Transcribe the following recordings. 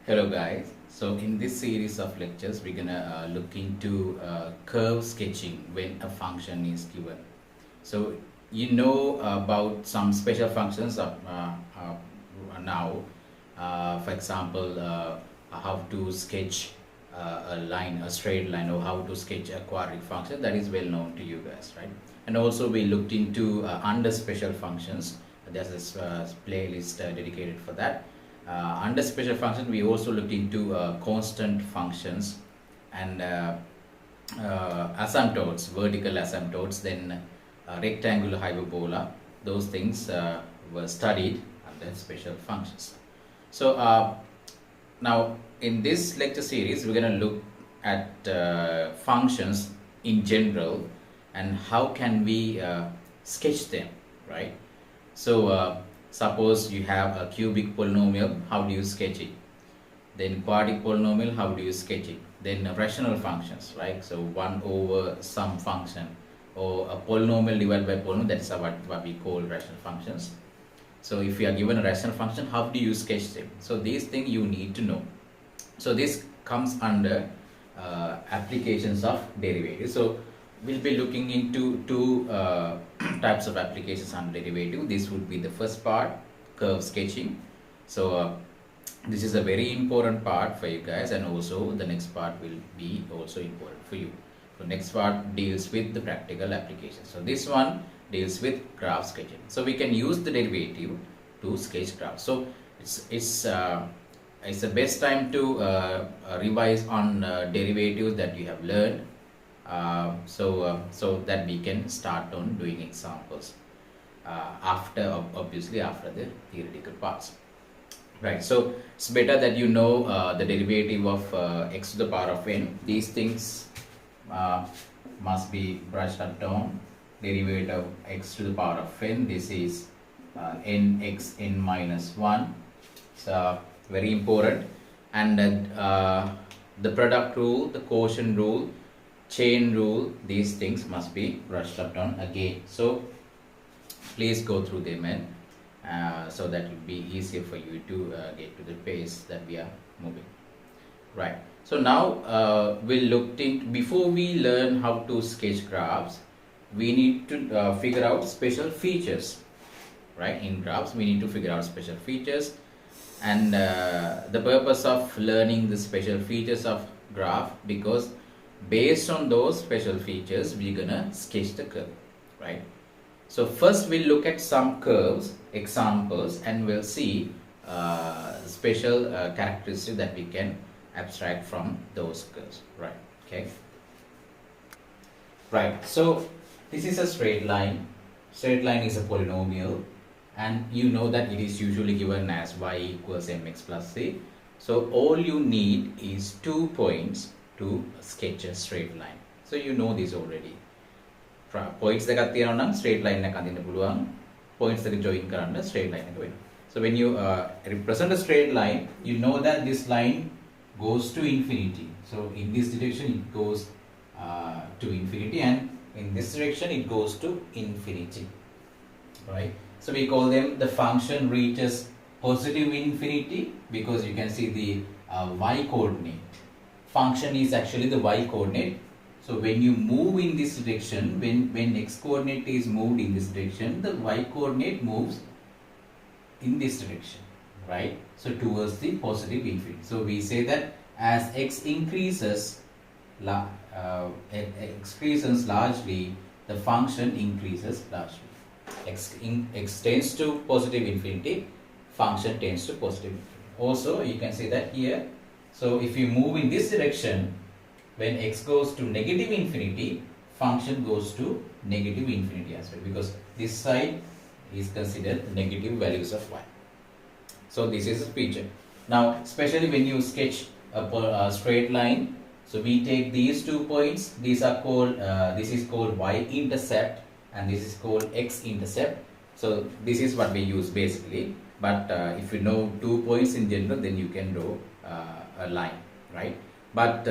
Hello guys. So in this series of lectures we're gonna look into curve sketching when a function is given. So you know about some special functions now. For example, how to sketch a straight line, or how to sketch a quadratic function. That is well known to you guys, right? And also we looked into under special functions. There's a playlist dedicated for that. Under special function, we also looked into constant functions and asymptotes, vertical asymptotes, then rectangular hyperbola. Those things were studied under special functions. So now in this lecture series, we're going to look at functions in general and how can we sketch them, right? So suppose you have a cubic polynomial, how do you sketch it? Then quadratic polynomial, how do you sketch it? Then rational functions, right? So 1 over some function, or a polynomial divided by polynomial, that's what we call rational functions. So if you are given a rational function, how do you sketch them? So these things you need to know. So this comes under applications of derivatives. So we'll be looking into two types of applications on derivative. This would be the first part, curve sketching. So this is a very important part for you guys, and also the next part will be also important for you. So next part deals with the practical application. So this one deals with graph sketching. So we can use the derivative to sketch graphs. So it's the best time to revise on derivatives that you have learned. So that we can start on doing examples obviously after the theoretical parts, right? So it's better that you know the derivative of x to the power of n. These things must be brushed up down. Derivative of x to the power of n, this is nx n minus 1. So very important. And the product rule, the quotient rule, chain rule, these things must be brushed up down again. So please go through them, and so that will be easier for you to get to the pace that we are moving, right? So now we'll look into, before we learn how to sketch graphs, we need to figure out special features, right? In graphs we need to figure out special features, and the purpose of learning the special features of graph, because based on those special features we're gonna sketch the curve, right? So first we'll look at some curves examples, and we'll see special characteristics that we can abstract from those curves, right? Okay, right. So this is a straight line. Straight line is a polynomial, and you know that it is usually given as y equals mx plus c. So all you need is 2 points to sketch a straight line. So you know this already. Points දෙකක් තියෙනවා නම් straight line එකක් අඳින්න පුළුවන්. Points දෙක join කරන්න straight line එක වෙනවා. So when you represent a straight line, you know that this line goes to infinity. So in this direction it goes to infinity, and in this direction it goes to infinity, right? So we call them, the function reaches positive infinity, because you can see the y coordinate. Function is actually the y coordinate. So when you move in this direction, when x coordinate is moved in this direction, the y coordinate moves in this direction, right? So towards the positive infinity. So we say that as x increases largely, the function increases largely. X tends to positive infinity, function tends to positive infinity. Also you can say that here. So if you move in this direction, when x goes to negative infinity, function goes to negative infinity as well, because this side is considered negative values of y. So this is a feature. Now especially when you sketch a straight line, so we take these 2 points. These are called this is called y-intercept, and this is called x-intercept. So this is what we use basically, but if you know 2 points in general, then you can draw a line, right? But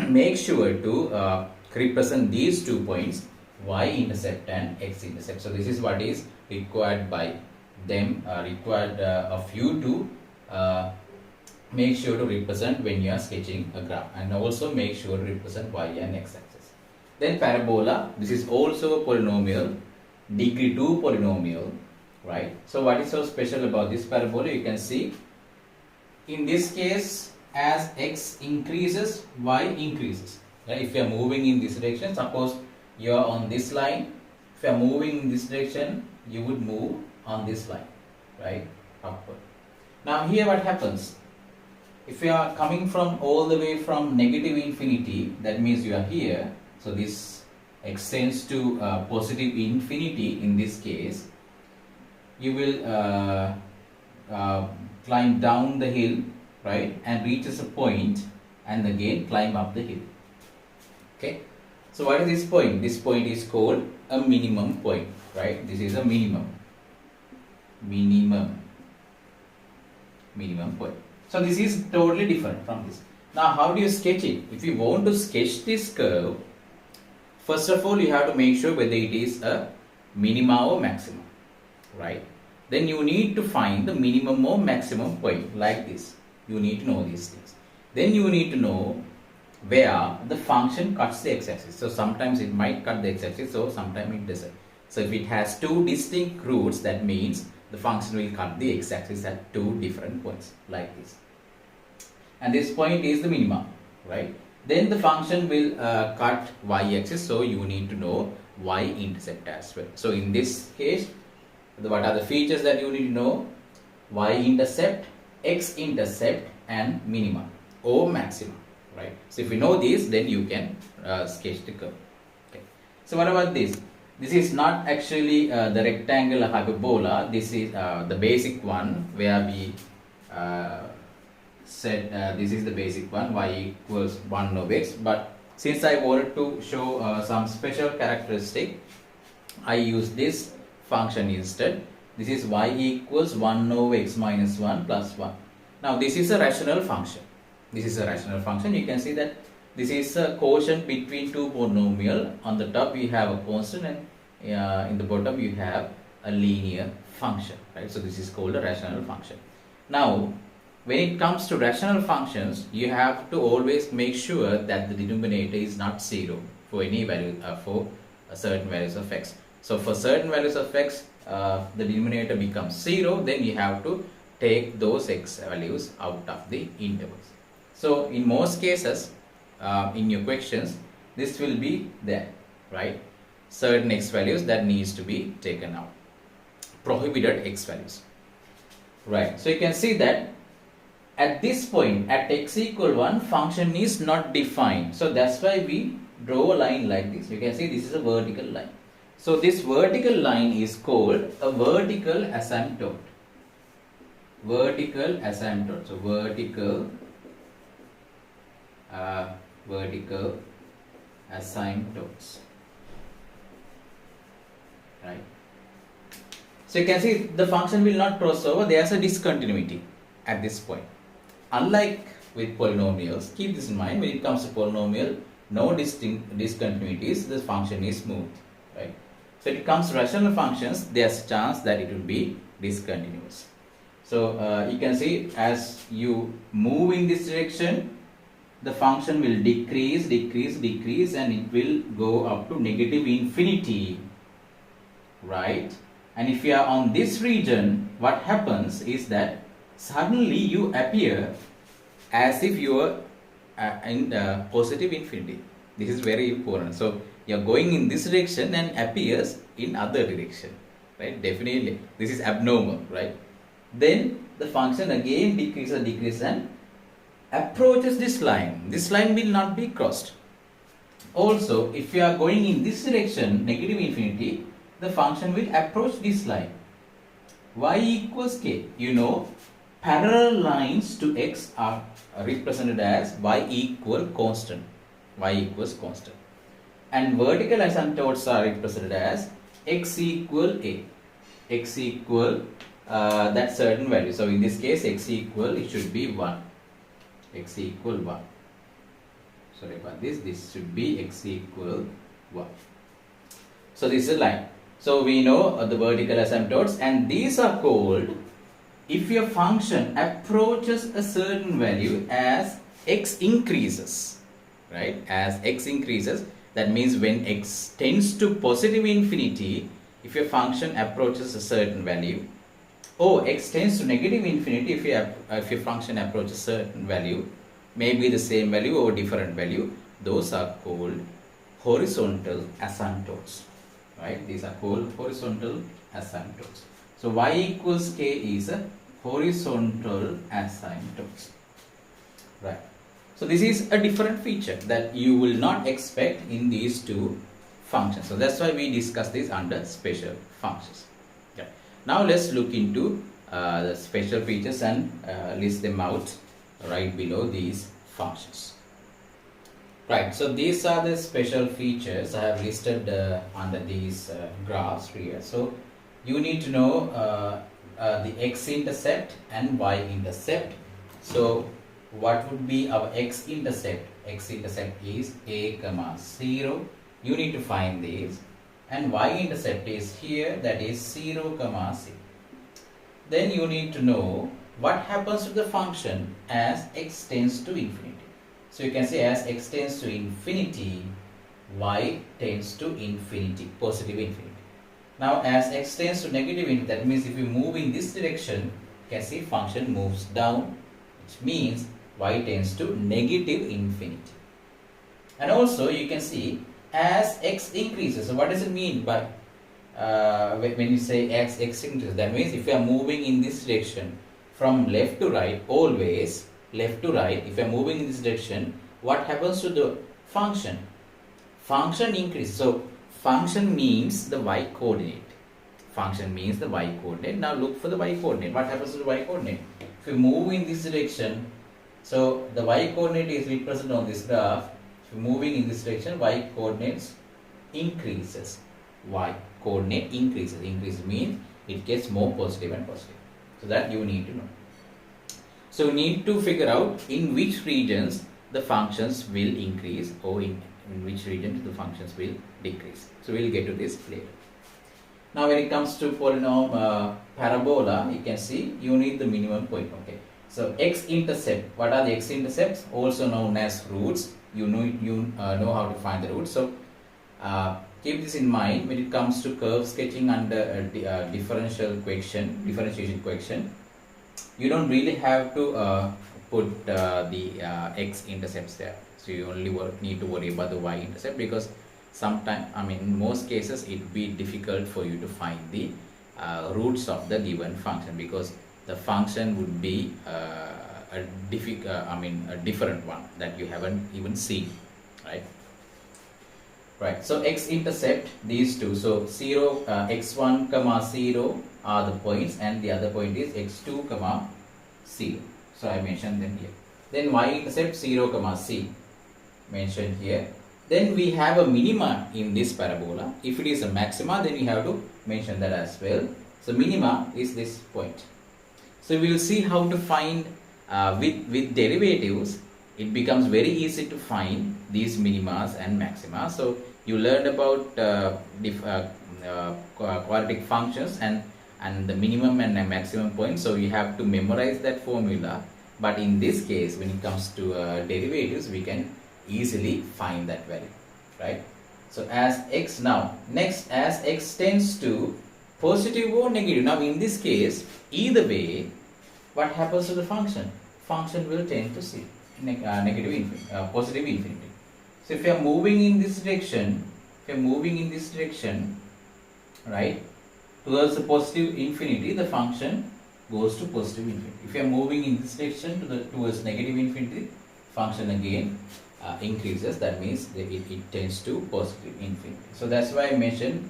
make sure to represent these 2 points, y-intercept and x-intercept. So this is what is required by them, required of you to make sure to represent when you are sketching a graph, and also make sure to represent y and x axis. Then parabola, this is also a polynomial, degree 2 polynomial, right? So what is so special about this parabola? You can see in this case, as x increases, y increases. Right? If you are moving in this direction, suppose you are on this line, if you are moving in this direction, you would move on this line, right? Upward. Now here what happens? If you are coming from all the way from negative infinity, that means you are here. So this extends to positive infinity in this case. You will climb down the hill, right, and reaches a point, and again climb up the hill. Okay. So what is this point? This point is called a minimum point, right? This is a minimum point. So this is totally different from this. Now how do you sketch it? If you want to sketch this curve, first of all you have to make sure whether it is a minima or maximum, right? Then you need to find the minimum or maximum point like this. You need to know these things. Then you need to know where the function cuts the x-axis. So sometimes it might cut the x-axis, so sometimes it doesn't. So if it has two distinct roots, that means the function will cut the x-axis at two different points like this. And this point is the minima, right? Then the function will cut y-axis, so you need to know y-intercept as well. So in this case, what are the features that you need to know? Y-intercept, x-intercept, and minima or maxima, right? So if you know these, then you can sketch the curve. Okay. So what about this? This is not actually the rectangular hyperbola. This is the basic one where we said this is the basic one, y equals 1 over x. But since I wanted to show some special characteristic, I use this function instead. This is y equals 1 over x minus 1 plus 1. Now this is a rational function. This is a rational function. You can see that this is a quotient between two polynomial. On the top you have a constant, and in the bottom you have a linear function, right? So this is called a rational function. Now when it comes to rational functions, you have to always make sure that the denominator is not 0 for any value for certain values of x. So for certain values of x, the denominator becomes 0, then you have to take those x values out of the intervals. So in most cases, in your questions, this will be there, right? Certain x values that needs to be taken out. Prohibited x values, right? So you can see that at this point, at x equal 1, function is not defined. So that's why we draw a line like this. You can see this is a vertical line. So this vertical line is called a vertical asymptote. Vertical asymptote. So vertical asymptotes. Right. So you can see the function will not cross over. There is a discontinuity at this point. Unlike with polynomials, keep this in mind, when it comes to polynomial, no distinct discontinuities, the function is smooth, right? So when it comes to rational functions, there's a chance that it will be discontinuous. So you can see as you move in this direction, the function will decrease, and it will go up to negative infinity, right? And if you are on this region, what happens is that suddenly you appear as if you are in positive infinity. This is very important. So you are going in this direction and appears in other direction, right? Definitely this is abnormal, right? Then the function again decreases and approaches this line. This line will not be crossed. Also, if you are going in this direction, negative infinity, the function will approach this line. Y equals k. You know, parallel lines to x are represented as y equal constant. Y equals constant. And vertical asymptotes are represented as x equal a. X equal that certain value. So in this case, x equal, it should be 1. X equal 1. Sorry about this. This should be x equal 1. So this is a line. So we know the vertical asymptotes, and these are called if your function approaches a certain value as x increases, right? As x increases, that means when x tends to positive infinity, if your function approaches a certain value, or x tends to negative infinity, if your function approaches a certain value, maybe the same value or different value, those are called horizontal asymptotes, right? These are called horizontal asymptotes. So y equals k is a horizontal asymptotes, right? So this is a different feature that you will not expect in these two functions. So that's why we discuss this under special functions. Okay. Now let's look into the special features and list them out right below these functions. Right, so these are the special features I have listed under these graphs here. So you need to know the x-intercept and y-intercept. So what would be our x-intercept? X-intercept is a comma 0. You need to find these. And y-intercept is here, that is 0 comma 0. Then you need to know what happens to the function as x tends to infinity. So you can say as x tends to infinity, y tends to infinity, positive infinity. Now as x tends to negative infinity, that means if you move in this direction, you can see function moves down, which means y tends to negative infinity. And also you can see as x increases. So what does it mean by when you say x increases? That means if you are moving in this direction from left to right, always left to right, if you are moving in this direction, what happens to the function? Function increases. So function means the y coordinate. Function means the y coordinate. Now look for the y coordinate. What happens to the y coordinate? If you move in this direction, so the y coordinate is represented on this graph. If you are moving in this direction, y coordinates increases. Y coordinate increases. Increase means it gets more positive and positive. So that you need to know. So you need to figure out in which regions the functions will increase or in which region the functions will decrease. So we'll get to this later. Now when it comes to polynomial parabola, you can see you need the minimum point. Okay. So x-intercept. What are the x-intercepts? Also known as roots. You know how to find the roots. So keep this in mind when it comes to curve sketching under a differentiation equation. You don't really have to put the x-intercepts there. So you only need to worry about the y-intercept, because sometimes, in most cases, it would be difficult for you to find the roots of the given function, because the function would be a different one that you haven't even seen, right? Right. So x-intercept, these two. So 0, x1 comma 0 are the points, and the other point is x2 comma 0. So I mentioned them here. Then y-intercept 0 comma c mentioned here. Then we have a minima in this parabola. If it is a maxima, then we have to mention that as well. So minima is this point. So we will see how to find with derivatives. It becomes very easy to find these minimas and maxima. So you learned about quadratic functions and the minimum and the maximum point. So you have to memorize that formula. But in this case, when it comes to derivatives, we can easily find that value, right? So as x now, next as x tends to positive or negative. Now in this case, either way, what happens to the function? Function will tend to see negative infinity, positive infinity. So if you are moving in this direction, right, towards the positive infinity, the function goes to positive infinity. If you are moving in this direction towards negative infinity, function again increases. That means it tends to positive infinity. So that's why I mentioned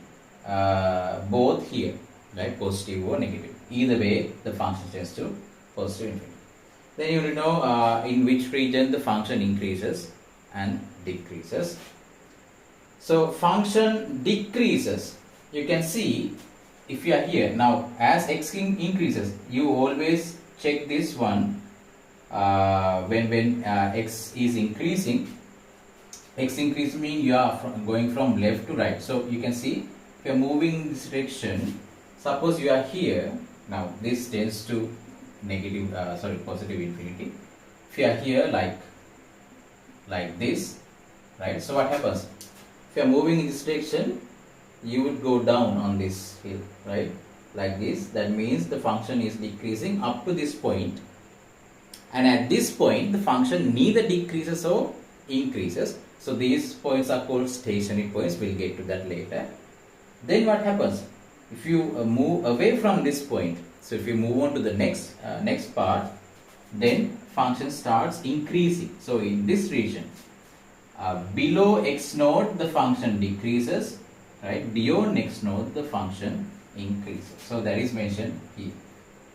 both here, right, positive or negative. Either way, the function tends to positive infinity. Then you will know in which region the function increases and decreases. So function decreases. You can see if you are here now, as x increases, you always check this one when x is increasing. X increase means you are going from left to right. So you can see if you are moving in this direction, suppose you are here, now this tends to negative, positive infinity. If you are here like this, right? So what happens? If you are moving in this direction, you would go down on this hill, right? Like this. That means the function is decreasing up to this point, and at this point the function neither decreases or increases. So these points are called stationary points. We'll get to that later. Then what happens? If you move away from this point, so if you move on to the next part, then function starts increasing. So in this region, below x naught the function decreases, right? Beyond x naught the function increases. So that is mentioned here.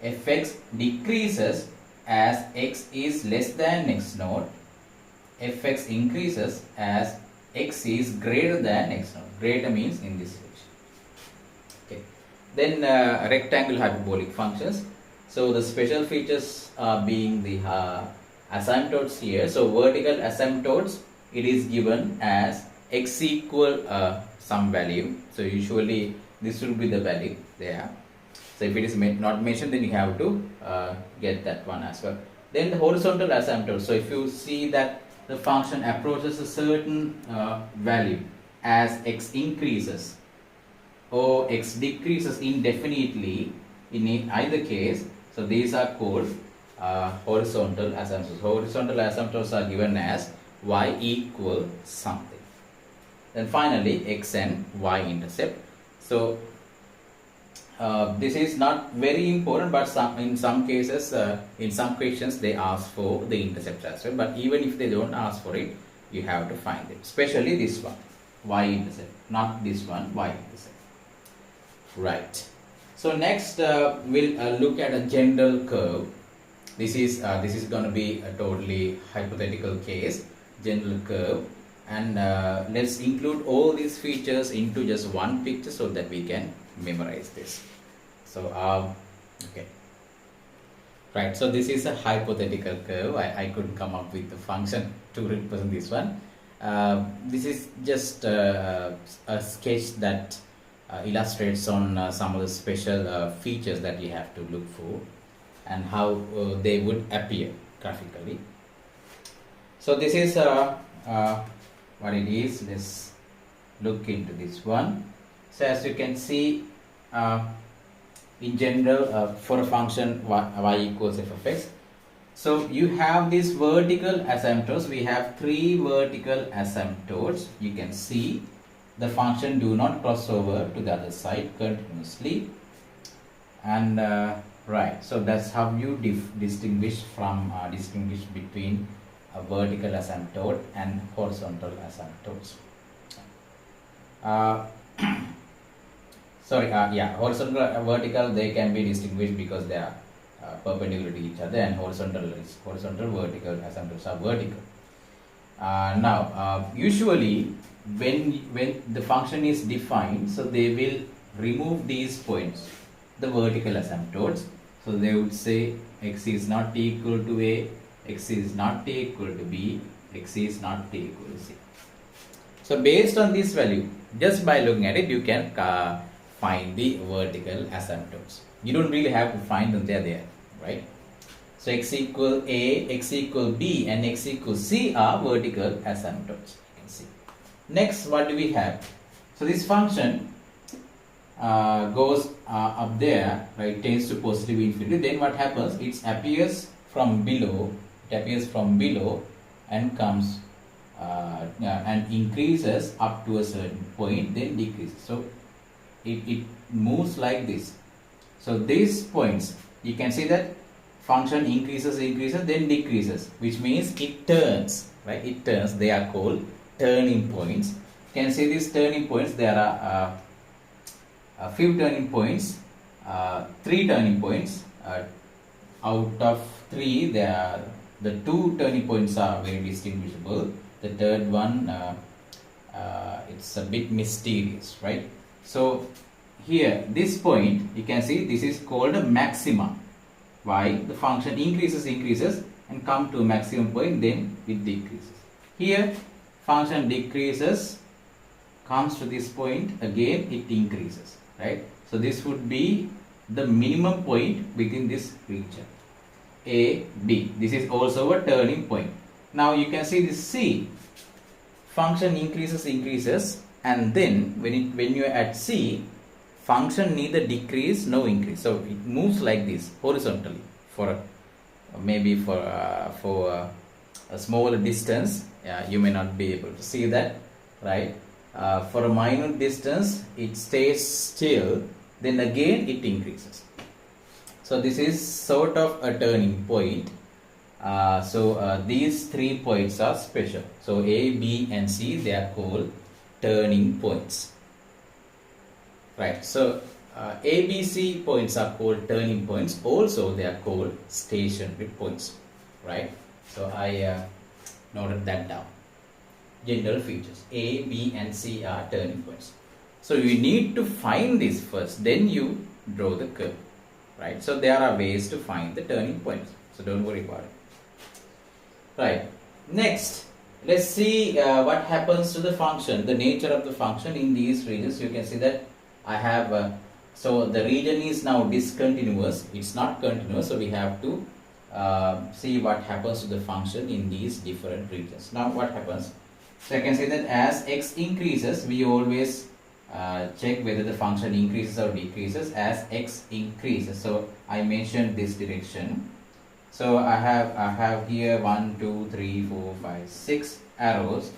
Fx decreases as x is less than x naught. Fx increases as x is greater than x naught. Greater means in this region. Okay. Then rectangle hyperbolic functions. So the special features being the asymptotes here. So vertical asymptotes, it is given as x equal some value. So usually this will be the value there. So if it is not mentioned, then you have to get that one as well. Then the horizontal asymptote. So if you see that the function approaches a certain value as x increases or x decreases indefinitely in either case, so these are called horizontal asymptotes. Horizontal asymptotes are given as y equal something. Then finally x and y intercept. So this is not very important, but in some cases, in some questions they ask for the intercept as well. But even if they don't ask for it, you have to find it. Especially this one, y-intercept, not this one, y-intercept. Right. So next we'll look at a general curve. This is going to be a totally hypothetical case, general curve, and let's include all these features into just one picture so that we can memorize this. So okay, right, so this is a hypothetical curve. I couldn't come up with the function to represent this one. This is just a sketch that illustrates on some of the special features that you have to look for and how they would appear graphically. So this is what it is. Let's look into this one. So as you can see, in general, for a function y equals f of x, so you have these vertical asymptotes. We have 3 vertical asymptotes. You can see the function do not cross over to the other side continuously, and right, so that's how you distinguish between a vertical asymptote and horizontal asymptotes. Horizontal vertical, they can be distinguished because they are perpendicular to each other, and horizontal vertical asymptotes are vertical. Now usually when the function is defined, so they will remove these points, the vertical asymptotes. So they would say x is not equal to a, x is not equal to b, x is not equal to c. So based on this value, just by looking at it, you can find the vertical asymptotes. You don't really have to find them, they're there, right? So x equal a, x equal b, and x equal c are vertical asymptotes. You can see. Next, what do we have? So this function goes up there, right? Tends to positive infinity. Then what happens? It appears from below. And comes and increases up to a certain point, then decreases. So it moves like this. So these points, you can see that function increases, then decreases, which means it turns, right? It turns. They are called turning points. You can see these turning points. There are a few turning points, 3 turning points. Out of 3, the 2 turning points are very distinguishable. The third one, it's a bit mysterious, right? So here, this point, you can see this is called a maxima. Why? The function increases and come to a maximum point, then it decreases. Here, function decreases, comes to this point, again it increases, right? So this would be the minimum point within this region. A, B. This is also a turning point. Now you can see this C function increases, and then when you are at C, function neither decrease nor increase. So it moves like this horizontally for maybe for a smaller distance. You may not be able to see that, right? For a minute distance it stays still, then again it increases. So this is sort of a turning point. These 3 points are special. So A, B and C, they are called turning points, right? So A, B, C points are called turning points. Also they are called stationary points, right? So I noted that down. General features A, B and C are turning points. So you need to find this first, then you draw the curve, right? So there are ways to find the turning points, so don't worry about it. Right, next let's see what happens to the function, the nature of the function in these regions. You can see that I have so the region is now discontinuous, it's not continuous, so we have to see what happens to the function in these different regions. Now what happens? So I can say that as x increases, we always check whether the function increases or decreases as x increases. So I mentioned this direction. So I have here 1, 2, 3, 4, 5, 6 arrows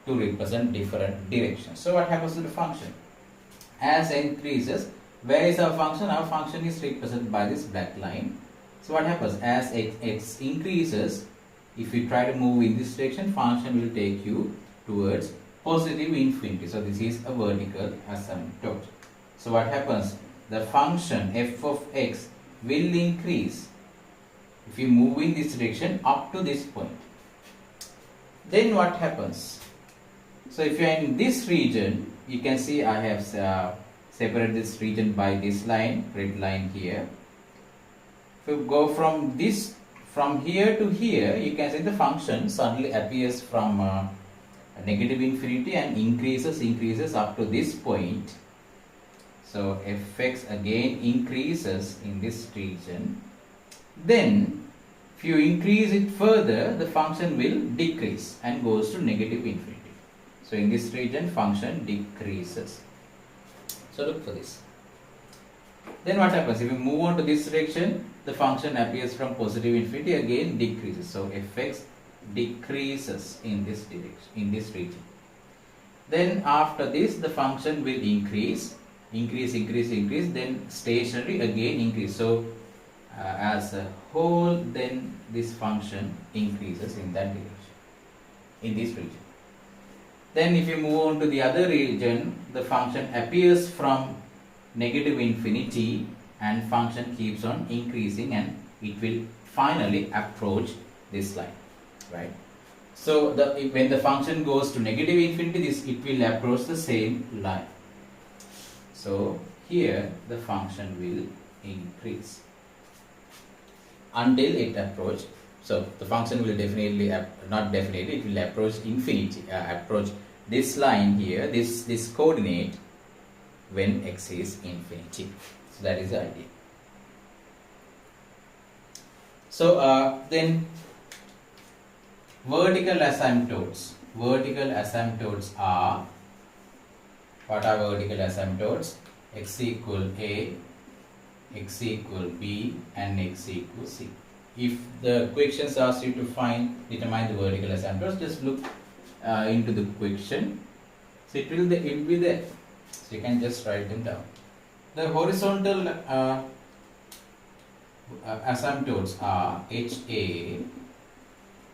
to represent different directions. So what happens to the function? As increases, where is our function? Our function is represented by this black line. So what happens? As x increases, if you try to move in this direction, function will take you towards positive infinity. So this is a vertical asymptote. So what happens? The function f of x will increase if you move in this direction up to this point. Then what happens? So if you are in this region, you can see I have separated this region by this line, red line here. If you go from here to here, you can see the function suddenly appears from negative infinity and increases up to this point. So fx again increases in this region. Then if you increase it further, the function will decrease and goes to negative infinity. So in this region, function decreases. So look for this. Then what happens? If you move on to this direction, the function appears from positive infinity, again decreases. So fx decreases in this direction, in this region. Then after this, the function will increase, then stationary again increase. So as a whole, then this function increases in that direction, in this region. Then if you move on to the other region, the function appears from negative infinity and function keeps on increasing and it will finally approach this line, right? So when the function goes to negative infinity, it will approach the same line. So here the function will increase until it approaches. So the function will definitely, not definitely, it will approach infinity, approach this line here, this coordinate when x is infinity. So that is the idea. So then vertical asymptotes. Vertical asymptotes are, what are vertical asymptotes? X equal A, x equal B and x equal C. If the questions ask you to determine the vertical asymptotes, just look into the question. So it will be there. So you can just write them down. The horizontal asymptotes are HA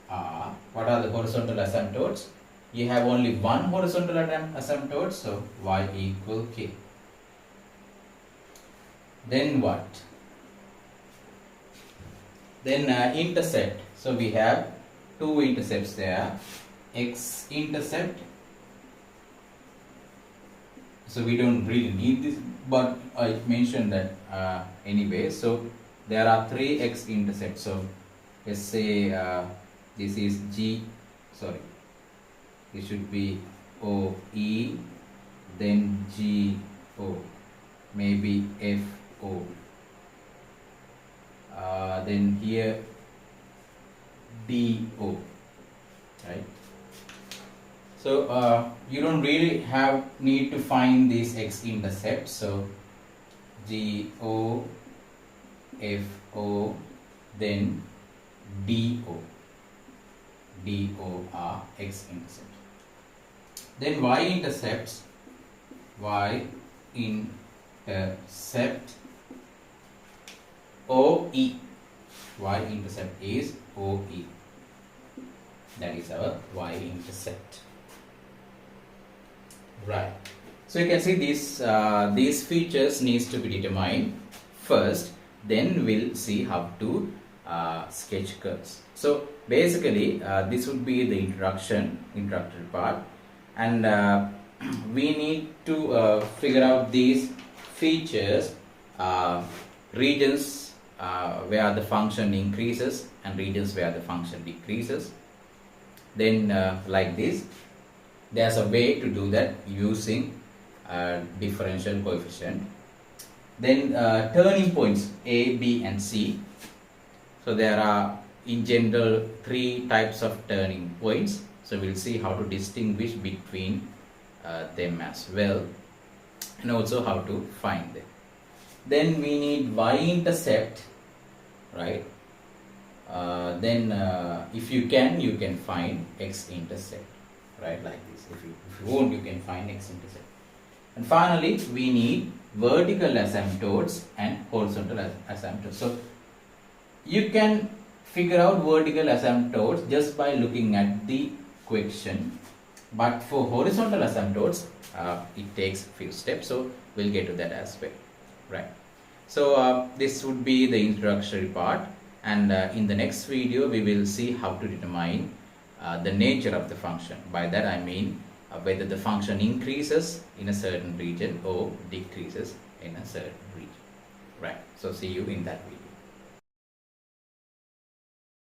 are, what are the horizontal asymptotes? You have only one horizontal asymptote, so y equal k. Then what? Then intercept. So we have two intercepts there. X intercept. So we don't really need this, but I mentioned that anyway. So there are three x intercepts. So let's say this is G. Sorry, it should be O E, then G O, maybe F O. Then here DO, right? So you don't really need to find these x-intercepts. So GO, FO, then DO. DO are x-intercepts. Then y-intercepts, y-intercept OE. Y-intercept is OE. That is our y-intercept. Right. So you can see these features needs to be determined first. Then we'll see how to sketch curves. So basically, this would be the introductory part, and we need to figure out these features, regions where the function increases and regions where the function decreases. Then like this, there's a way to do that using differential coefficient. Then turning points A, B and C. So there are in general 3 types of turning points. So we'll see how to distinguish between them as well, and also how to find them. Then we need y-intercept, right? Then if you can find x-intercept, right, like this. If you won't, you can find x-intercept. And finally, we need vertical asymptotes and horizontal asymptotes. So you can figure out vertical asymptotes just by looking at the question, but for horizontal asymptotes, it takes a few steps. So we'll get to that as well, right? So this would be the introductory part, and in the next video we will see how to determine the nature of the function. By that I mean whether the function increases in a certain region or decreases in a certain region, right? So see you in that video.